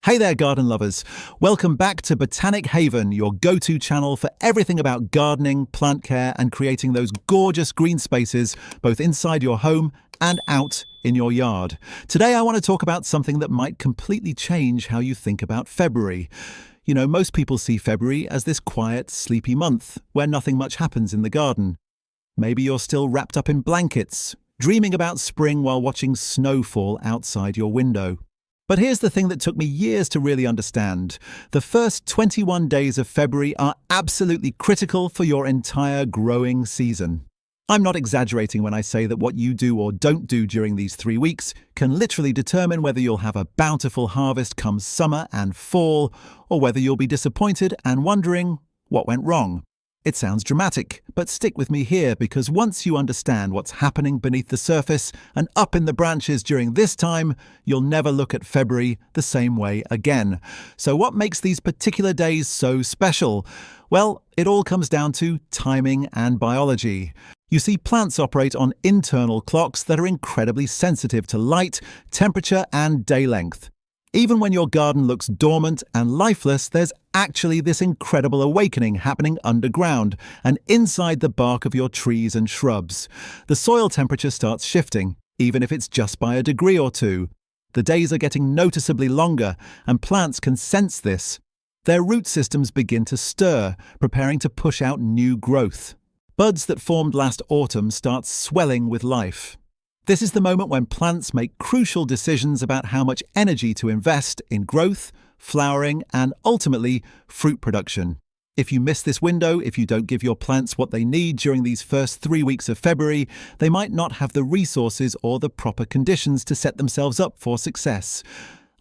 Hey there, garden lovers. Welcome back to Botanic Haven, your go-to channel for everything about gardening, plant care, and creating those gorgeous green spaces, both inside your home and out in your yard. Today, I want to talk about something that might completely change how you think about February. You know, most people see February as this quiet, sleepy month where nothing much happens in the garden. Maybe you're still wrapped up in blankets, dreaming about spring while watching snow fall outside your window. But here's the thing that took me years to really understand. The first 21 days of February are absolutely critical for your entire growing season. I'm not exaggerating when I say that what you do or don't do during these 3 weeks can literally determine whether you'll have a bountiful harvest come summer and fall, or whether you'll be disappointed and wondering what went wrong. It sounds dramatic, but stick with me here because once you understand what's happening beneath the surface and up in the branches during this time, you'll never look at February the same way again. So what makes these particular days so special? Well, it all comes down to timing and biology. You see, plants operate on internal clocks that are incredibly sensitive to light, temperature, and day length. Even when your garden looks dormant and lifeless, there's actually this incredible awakening happening underground and inside the bark of your trees and shrubs. The soil temperature starts shifting, even if it's just by a degree or two. The days are getting noticeably longer, and plants can sense this. Their root systems begin to stir, preparing to push out new growth. Buds that formed last autumn start swelling with life. This is the moment when plants make crucial decisions about how much energy to invest in growth, flowering, and ultimately, fruit production. If you miss this window, if you don't give your plants what they need during these first 3 weeks of February, they might not have the resources or the proper conditions to set themselves up for success.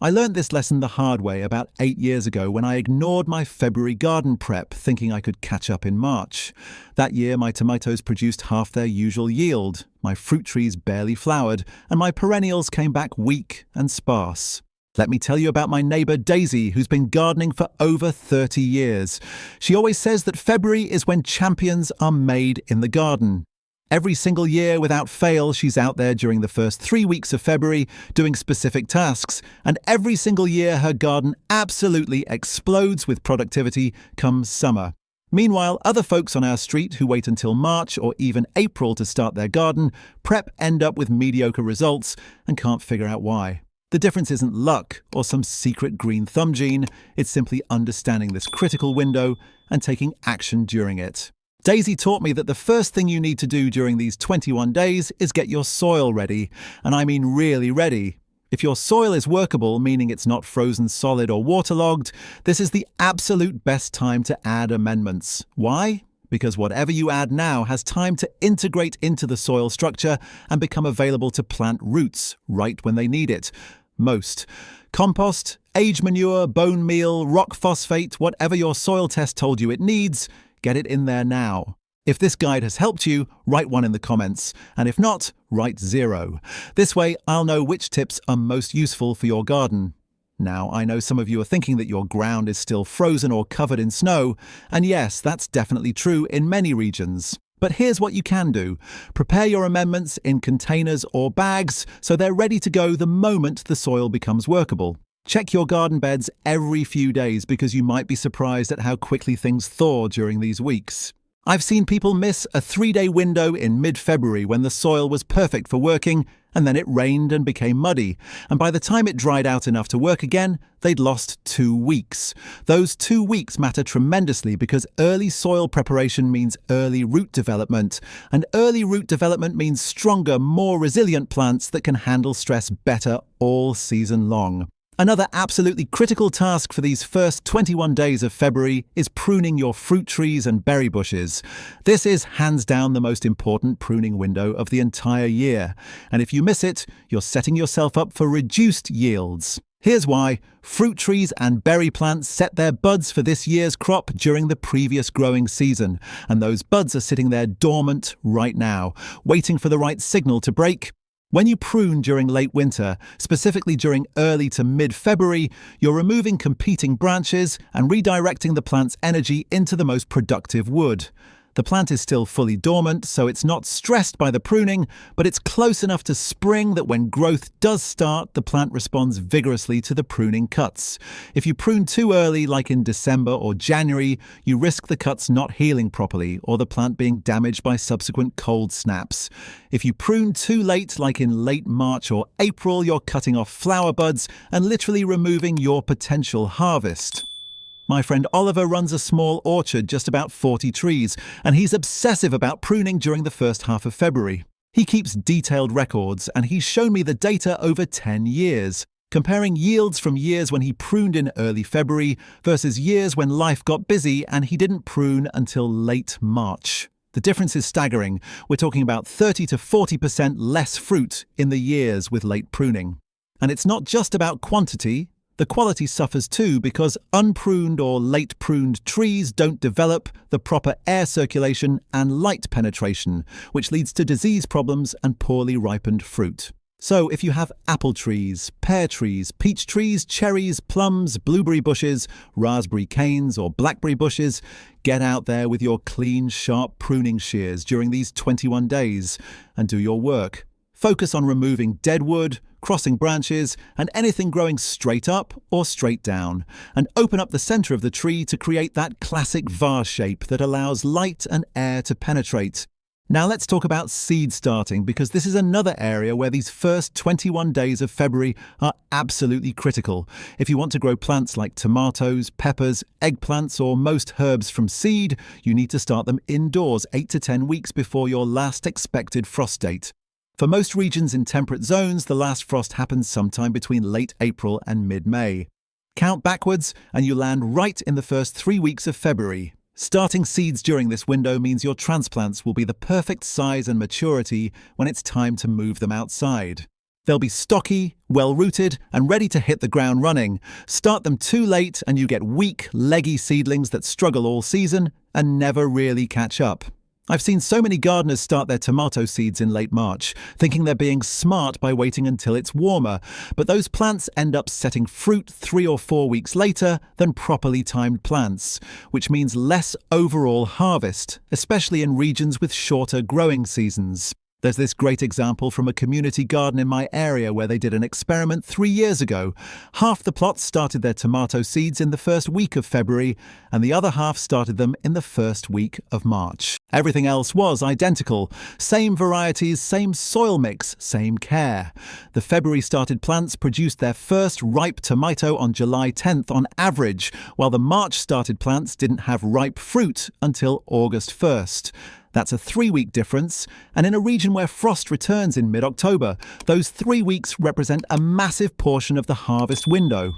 I learned this lesson the hard way about 8 years ago when I ignored my February garden prep, thinking I could catch up in March. That year, my tomatoes produced half their usual yield, my fruit trees barely flowered, and my perennials came back weak and sparse. Let me tell you about my neighbour Daisy, who's been gardening for over 30 years. She always says that February is when champions are made in the garden. Every single year, without fail, she's out there during the first 3 weeks of February doing specific tasks, and every single year her garden absolutely explodes with productivity come summer. Meanwhile, other folks on our street who wait until March or even April to start their garden prep end up with mediocre results and can't figure out why. The difference isn't luck or some secret green thumb gene, it's simply understanding this critical window and taking action during it. Daisy taught me that the first thing you need to do during these 21 days is get your soil ready, and I mean really ready. If your soil is workable, meaning it's not frozen solid or waterlogged, this is the absolute best time to add amendments. Why? Because whatever you add now has time to integrate into the soil structure and become available to plant roots right when they need it. Most. Compost, age manure, bone meal, rock phosphate, whatever your soil test told you it needs, get it in there now. If this guide has helped you, write 1 in the comments, and if not, write 0. This way, I'll know which tips are most useful for your garden. Now, I know some of you are thinking that your ground is still frozen or covered in snow, and yes, that's definitely true in many regions. But here's what you can do. Prepare your amendments in containers or bags so they're ready to go the moment the soil becomes workable. Check your garden beds every few days because you might be surprised at how quickly things thaw during these weeks. I've seen people miss a 3-day window in mid-February when the soil was perfect for working, and then it rained and became muddy, and by the time it dried out enough to work again, they'd lost 2 weeks. Those 2 weeks matter tremendously because early soil preparation means early root development, and early root development means stronger, more resilient plants that can handle stress better all season long. Another absolutely critical task for these first 21 days of February is pruning your fruit trees and berry bushes. This is hands down the most important pruning window of the entire year, and if you miss it, you're setting yourself up for reduced yields. Here's why. Fruit trees and berry plants set their buds for this year's crop during the previous growing season, and those buds are sitting there dormant right now, waiting for the right signal to break. When you prune during late winter, specifically during early to mid-February, you're removing competing branches and redirecting the plant's energy into the most productive wood. The plant is still fully dormant, so it's not stressed by the pruning, but it's close enough to spring that when growth does start, the plant responds vigorously to the pruning cuts. If you prune too early, like in December or January, you risk the cuts not healing properly or the plant being damaged by subsequent cold snaps. If you prune too late, like in late March or April, you're cutting off flower buds and literally removing your potential harvest. My friend Oliver runs a small orchard, just about 40 trees, and he's obsessive about pruning during the first half of February. He keeps detailed records, and he's shown me the data over 10 years, comparing yields from years when he pruned in early February versus years when life got busy and he didn't prune until late March. The difference is staggering. We're talking about 30 to 40% less fruit in the years with late pruning. And it's not just about quantity. The quality suffers too because unpruned or late pruned trees don't develop the proper air circulation and light penetration, which leads to disease problems and poorly ripened fruit. So if you have apple trees, pear trees, peach trees, cherries, plums, blueberry bushes, raspberry canes or blackberry bushes, get out there with your clean, sharp pruning shears during these 21 days and do your work. Focus on removing dead wood, crossing branches, and anything growing straight up or straight down, and open up the center of the tree to create that classic vase shape that allows light and air to penetrate. Now let's talk about seed starting, because this is another area where these first 21 days of February are absolutely critical. If you want to grow plants like tomatoes, peppers, eggplants, or most herbs from seed, you need to start them indoors 8 to 10 weeks before your last expected frost date. For most regions in temperate zones, the last frost happens sometime between late April and mid-May. Count backwards and you land right in the first 3 weeks of February. Starting seeds during this window means your transplants will be the perfect size and maturity when it's time to move them outside. They'll be stocky, well-rooted, and ready to hit the ground running. Start them too late and you get weak, leggy seedlings that struggle all season and never really catch up. I've seen so many gardeners start their tomato seeds in late March, thinking they're being smart by waiting until it's warmer, but those plants end up setting fruit 3 or 4 weeks later than properly timed plants, which means less overall harvest, especially in regions with shorter growing seasons. There's this great example from a community garden in my area where they did an experiment 3 years ago. Half the plots started their tomato seeds in the first week of February, and the other half started them in the first week of March. Everything else was identical. Same varieties, same soil mix, same care. The February started plants produced their first ripe tomato on July 10th on average, while the March started plants didn't have ripe fruit until August 1st. That's a 3-week difference, and in a region where frost returns in mid-October, those 3 weeks represent a massive portion of the harvest window.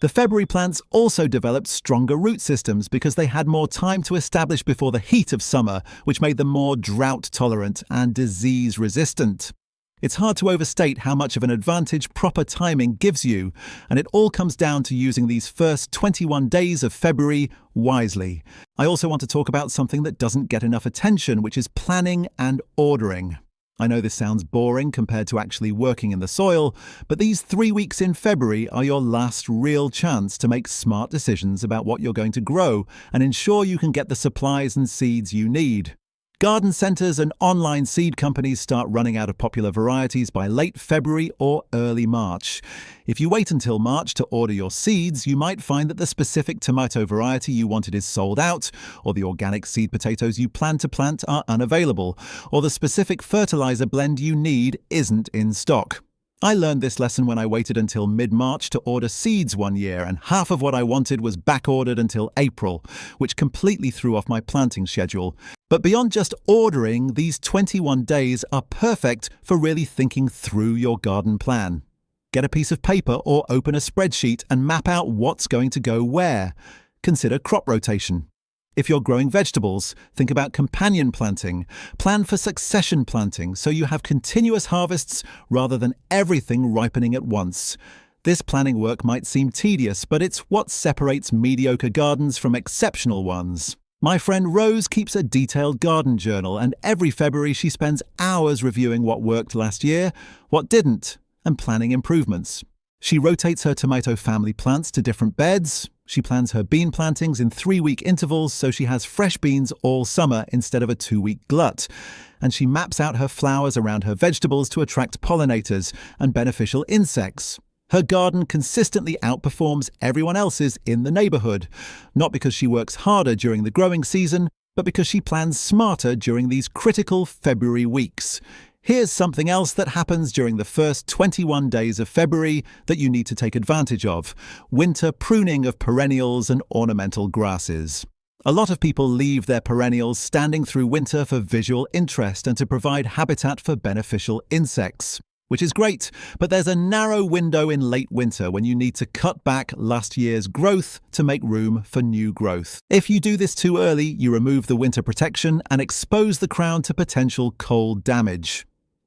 The February plants also developed stronger root systems because they had more time to establish before the heat of summer, which made them more drought-tolerant and disease-resistant. It's hard to overstate how much of an advantage proper timing gives you, and it all comes down to using these first 21 days of February wisely. I also want to talk about something that doesn't get enough attention, which is planning and ordering. I know this sounds boring compared to actually working in the soil, but these 3 weeks in February are your last real chance to make smart decisions about what you're going to grow and ensure you can get the supplies and seeds you need. Garden centres and online seed companies start running out of popular varieties by late February or early March. If you wait until March to order your seeds, you might find that the specific tomato variety you wanted is sold out, or the organic seed potatoes you plan to plant are unavailable, or the specific fertilizer blend you need isn't in stock. I learned this lesson when I waited until mid-March to order seeds one year, and half of what I wanted was back-ordered until April, which completely threw off my planting schedule. But beyond just ordering, these 21 days are perfect for really thinking through your garden plan. Get a piece of paper or open a spreadsheet and map out what's going to go where. Consider crop rotation. If you're growing vegetables, think about companion planting. Plan for succession planting so you have continuous harvests rather than everything ripening at once. This planning work might seem tedious, but it's what separates mediocre gardens from exceptional ones. My friend Rose keeps a detailed garden journal, and every February she spends hours reviewing what worked last year, what didn't, and planning improvements. She rotates her tomato family plants to different beds, She plans her bean plantings in 3-week intervals so she has fresh beans all summer instead of a 2-week glut. And she maps out her flowers around her vegetables to attract pollinators and beneficial insects. Her garden consistently outperforms everyone else's in the neighborhood, not because she works harder during the growing season, but because she plans smarter during these critical February weeks. Here's something else that happens during the first 21 days of February that you need to take advantage of: winter pruning of perennials and ornamental grasses. A lot of people leave their perennials standing through winter for visual interest and to provide habitat for beneficial insects, which is great, but there's a narrow window in late winter when you need to cut back last year's growth to make room for new growth. If you do this too early, you remove the winter protection and expose the crown to potential cold damage.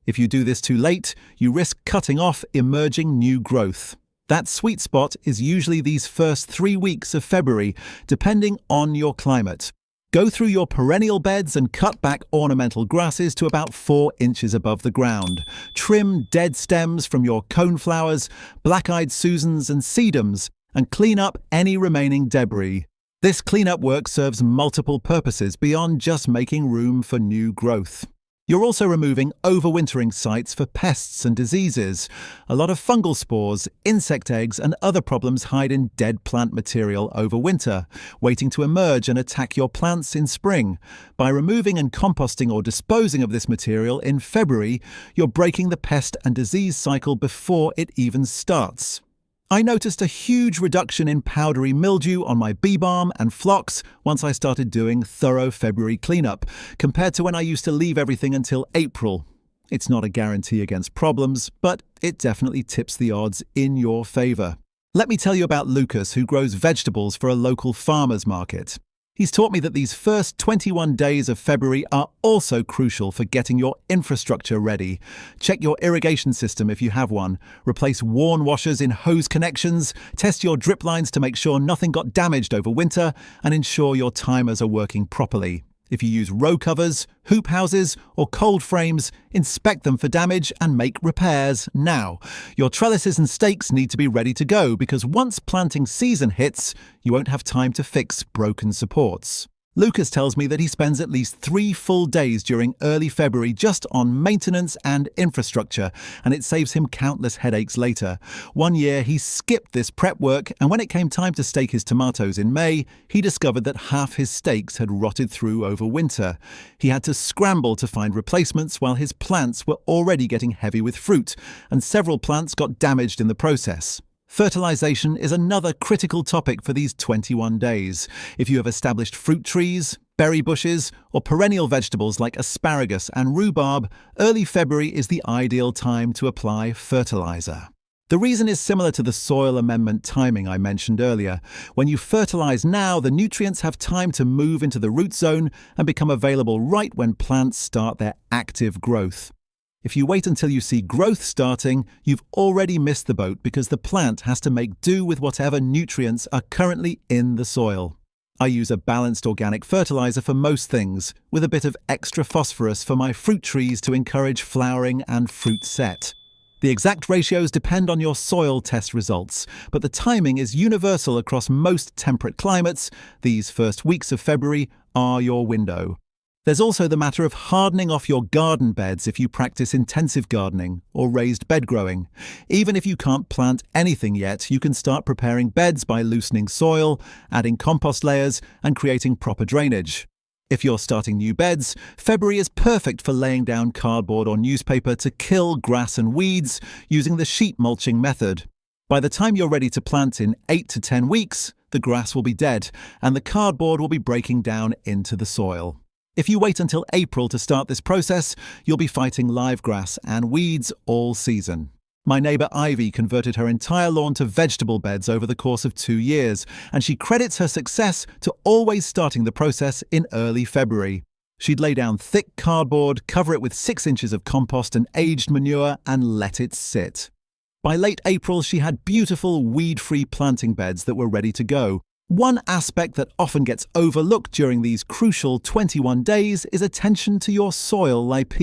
If you do this too late, you risk cutting off emerging new growth. That sweet spot is usually these first 3 weeks of February, depending on your climate. Go through your perennial beds and cut back ornamental grasses to about 4 inches above the ground. Trim dead stems from your coneflowers, black-eyed Susans and sedums, and clean up any remaining debris. This cleanup work serves multiple purposes beyond just making room for new growth. You're also removing overwintering sites for pests and diseases. A lot of fungal spores, insect eggs, and other problems hide in dead plant material over winter, waiting to emerge and attack your plants in spring. By removing and composting or disposing of this material in February, you're breaking the pest and disease cycle before it even starts. I noticed a huge reduction in powdery mildew on my bee balm and phlox once I started doing thorough February cleanup, compared to when I used to leave everything until April. It's not a guarantee against problems, but it definitely tips the odds in your favor. Let me tell you about Lucas, who grows vegetables for a local farmer's market. He's taught me that these first 21 days of February are also crucial for getting your infrastructure ready. Check your irrigation system if you have one. Replace worn washers in hose connections. Test your drip lines to make sure nothing got damaged over winter, and ensure your timers are working properly. If you use row covers, hoop houses, or cold frames, inspect them for damage and make repairs now. Your trellises and stakes need to be ready to go because once planting season hits, you won't have time to fix broken supports. Lucas tells me that he spends at least 3 full days during early February just on maintenance and infrastructure, and it saves him countless headaches later. One year he skipped this prep work, and when it came time to stake his tomatoes in May, he discovered that half his stakes had rotted through over winter. He had to scramble to find replacements while his plants were already getting heavy with fruit, and several plants got damaged in the process. Fertilization is another critical topic for these 21 days. If you have established fruit trees, berry bushes, or perennial vegetables like asparagus and rhubarb, early February is the ideal time to apply fertilizer. The reason is similar to the soil amendment timing I mentioned earlier. When you fertilize now, the nutrients have time to move into the root zone and become available right when plants start their active growth. If you wait until you see growth starting, you've already missed the boat because the plant has to make do with whatever nutrients are currently in the soil. I use a balanced organic fertilizer for most things, with a bit of extra phosphorus for my fruit trees to encourage flowering and fruit set. The exact ratios depend on your soil test results, but the timing is universal across most temperate climates. These first weeks of February are your window. There's also the matter of hardening off your garden beds if you practice intensive gardening or raised bed growing. Even if you can't plant anything yet, you can start preparing beds by loosening soil, adding compost layers, and creating proper drainage. If you're starting new beds, February is perfect for laying down cardboard or newspaper to kill grass and weeds using the sheet mulching method. By the time you're ready to plant in 8 to 10 weeks, the grass will be dead and the cardboard will be breaking down into the soil. If you wait until April to start this process, you'll be fighting live grass and weeds all season. My neighbour Ivy converted her entire lawn to vegetable beds over the course of 2 years, and she credits her success to always starting the process in early February. She'd lay down thick cardboard, cover it with 6 inches of compost and aged manure, and let it sit. By late April, she had beautiful weed-free planting beds that were ready to go. One aspect that often gets overlooked during these crucial 21 days is attention to your soil lipe.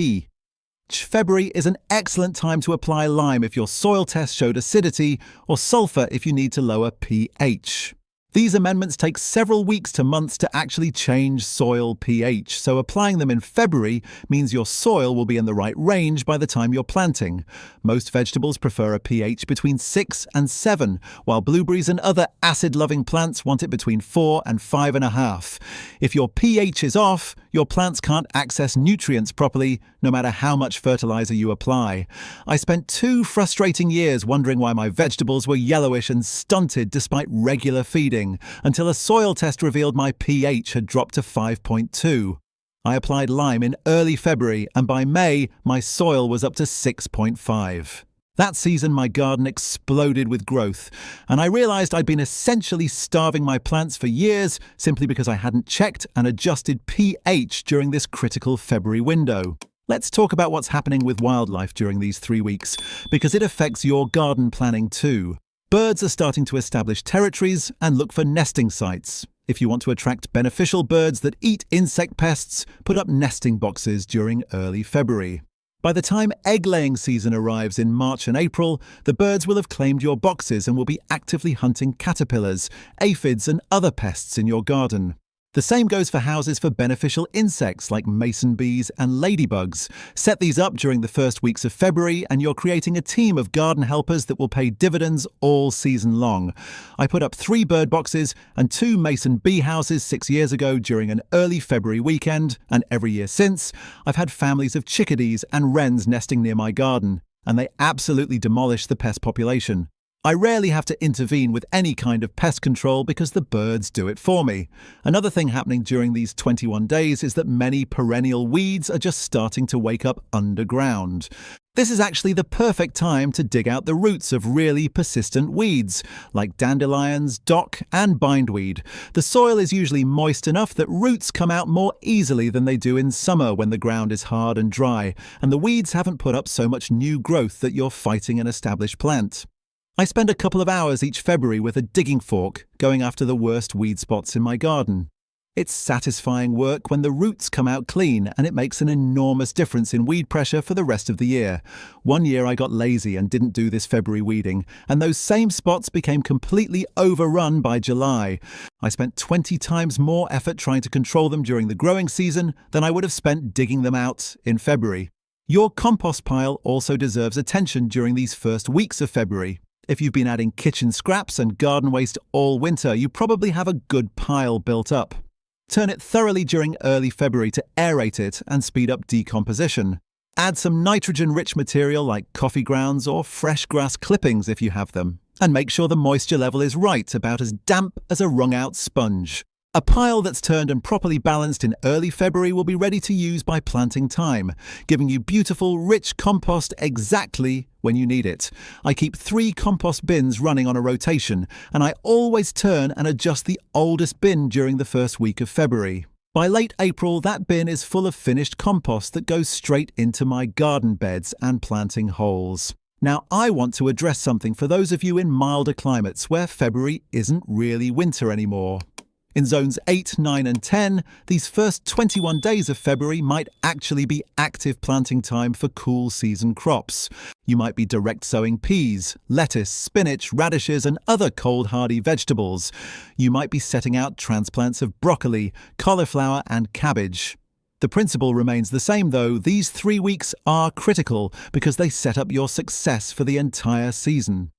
February is an excellent time to apply lime if your soil test showed acidity, or sulfur if you need to lower pH. These amendments take several weeks to months to actually change soil pH, so applying them in February means your soil will be in the right range by the time you're planting. Most vegetables prefer a pH between 6 and 7, while blueberries and other acid-loving plants want it between 4 and 5.5. If your pH is off, your plants can't access nutrients properly, no matter how much fertilizer you apply. I spent 2 frustrating years wondering why my vegetables were yellowish and stunted despite regular feeding, until a soil test revealed my pH had dropped to 5.2. I applied lime in early February, and by May, my soil was up to 6.5. That season, my garden exploded with growth, and I realized I'd been essentially starving my plants for years simply because I hadn't checked and adjusted pH during this critical February window. Let's talk about what's happening with wildlife during these 3 weeks, because it affects your garden planning too. Birds are starting to establish territories and look for nesting sites. If you want to attract beneficial birds that eat insect pests, put up nesting boxes during early February. By the time egg-laying season arrives in March and April, the birds will have claimed your boxes and will be actively hunting caterpillars, aphids and other pests in your garden. The same goes for houses for beneficial insects like mason bees and ladybugs. Set these up during the first weeks of February and you're creating a team of garden helpers that will pay dividends all season long. I put up 3 bird boxes and 2 mason bee houses 6 years ago during an early February weekend, and every year since, I've had families of chickadees and wrens nesting near my garden, and they absolutely demolish the pest population. I rarely have to intervene with any kind of pest control because the birds do it for me. Another thing happening during these 21 days is that many perennial weeds are just starting to wake up underground. This is actually the perfect time to dig out the roots of really persistent weeds, like dandelions, dock, and bindweed. The soil is usually moist enough that roots come out more easily than they do in summer when the ground is hard and dry, and the weeds haven't put up so much new growth that you're fighting an established plant. I spend a couple of hours each February with a digging fork, going after the worst weed spots in my garden. It's satisfying work when the roots come out clean, and it makes an enormous difference in weed pressure for the rest of the year. One year I got lazy and didn't do this February weeding, and those same spots became completely overrun by July. I spent 20 times more effort trying to control them during the growing season than I would have spent digging them out in February. Your compost pile also deserves attention during these first weeks of February. If you've been adding kitchen scraps and garden waste all winter, you probably have a good pile built up. Turn it thoroughly during early February to aerate it and speed up decomposition. Add some nitrogen-rich material like coffee grounds or fresh grass clippings if you have them. And make sure the moisture level is right, about as damp as a wrung-out sponge. A pile that's turned and properly balanced in early February will be ready to use by planting time, giving you beautiful, rich compost exactly when you need it. I keep 3 compost bins running on a rotation, and I always turn and adjust the oldest bin during the first week of February. By late April, that bin is full of finished compost that goes straight into my garden beds and planting holes. Now, I want to address something for those of you in milder climates where February isn't really winter anymore. In zones 8, 9 and 10, these first 21 days of February might actually be active planting time for cool season crops. You might be direct sowing peas, lettuce, spinach, radishes and other cold hardy vegetables. You might be setting out transplants of broccoli, cauliflower and cabbage. The principle remains the same though. These 3 weeks are critical because they set up your success for the entire season.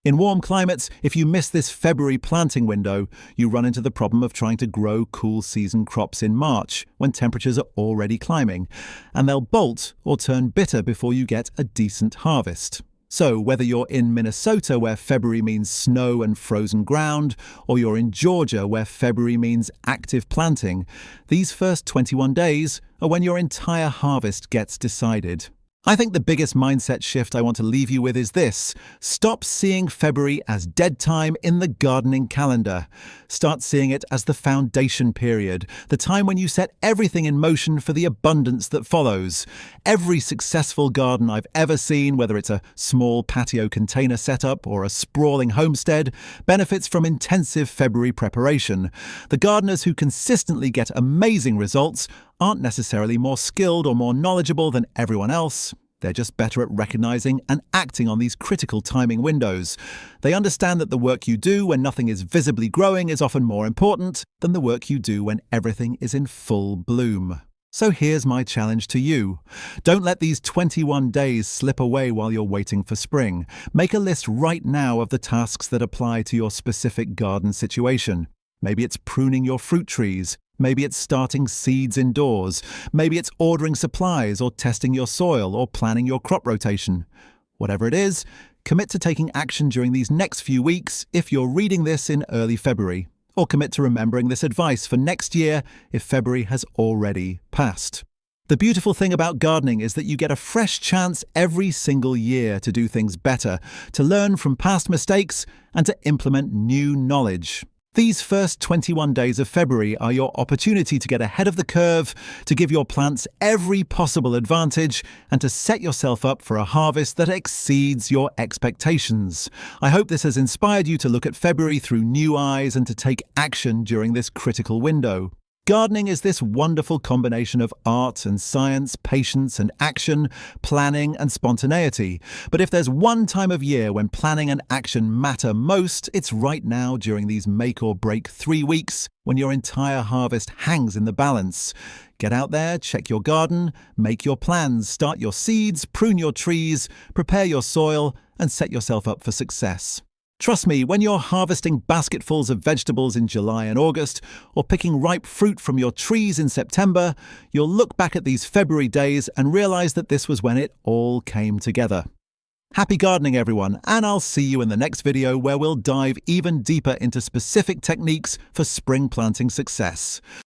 In warm climates, if you miss this February planting window, you run into the problem of trying to grow cool season crops in March, when temperatures are already climbing, and they'll bolt or turn bitter before you get a decent harvest. So whether you're in Minnesota where February means snow and frozen ground, or you're in Georgia where February means active planting, these first 21 days are when your entire harvest gets decided. I think the biggest mindset shift I want to leave you with is this: stop seeing February as dead time in the gardening calendar. Start seeing it as the foundation period, the time when you set everything in motion for the abundance that follows. Every successful garden I've ever seen, whether it's a small patio container setup or a sprawling homestead, benefits from intensive February preparation. The gardeners who consistently get amazing results aren't necessarily more skilled or more knowledgeable than everyone else. They're just better at recognizing and acting on these critical timing windows. They understand that the work you do when nothing is visibly growing is often more important than the work you do when everything is in full bloom. So here's my challenge to you. Don't let these 21 days slip away while you're waiting for spring. Make a list right now of the tasks that apply to your specific garden situation. Maybe it's pruning your fruit trees. Maybe it's starting seeds indoors. Maybe it's ordering supplies or testing your soil or planning your crop rotation. Whatever it is, commit to taking action during these next few weeks if you're reading this in early February. Or commit to remembering this advice for next year if February has already passed. The beautiful thing about gardening is that you get a fresh chance every single year to do things better, to learn from past mistakes, and to implement new knowledge. These first 21 days of February are your opportunity to get ahead of the curve, to give your plants every possible advantage, and to set yourself up for a harvest that exceeds your expectations. I hope this has inspired you to look at February through new eyes and to take action during this critical window. Gardening is this wonderful combination of art and science, patience and action, planning and spontaneity. But if there's one time of year when planning and action matter most, it's right now during these make or break 3 weeks when your entire harvest hangs in the balance. Get out there, check your garden, make your plans, start your seeds, prune your trees, prepare your soil, and set yourself up for success. Trust me, when you're harvesting basketfuls of vegetables in July and August, or picking ripe fruit from your trees in September, you'll look back at these February days and realize that this was when it all came together. Happy gardening, everyone, and I'll see you in the next video where we'll dive even deeper into specific techniques for spring planting success.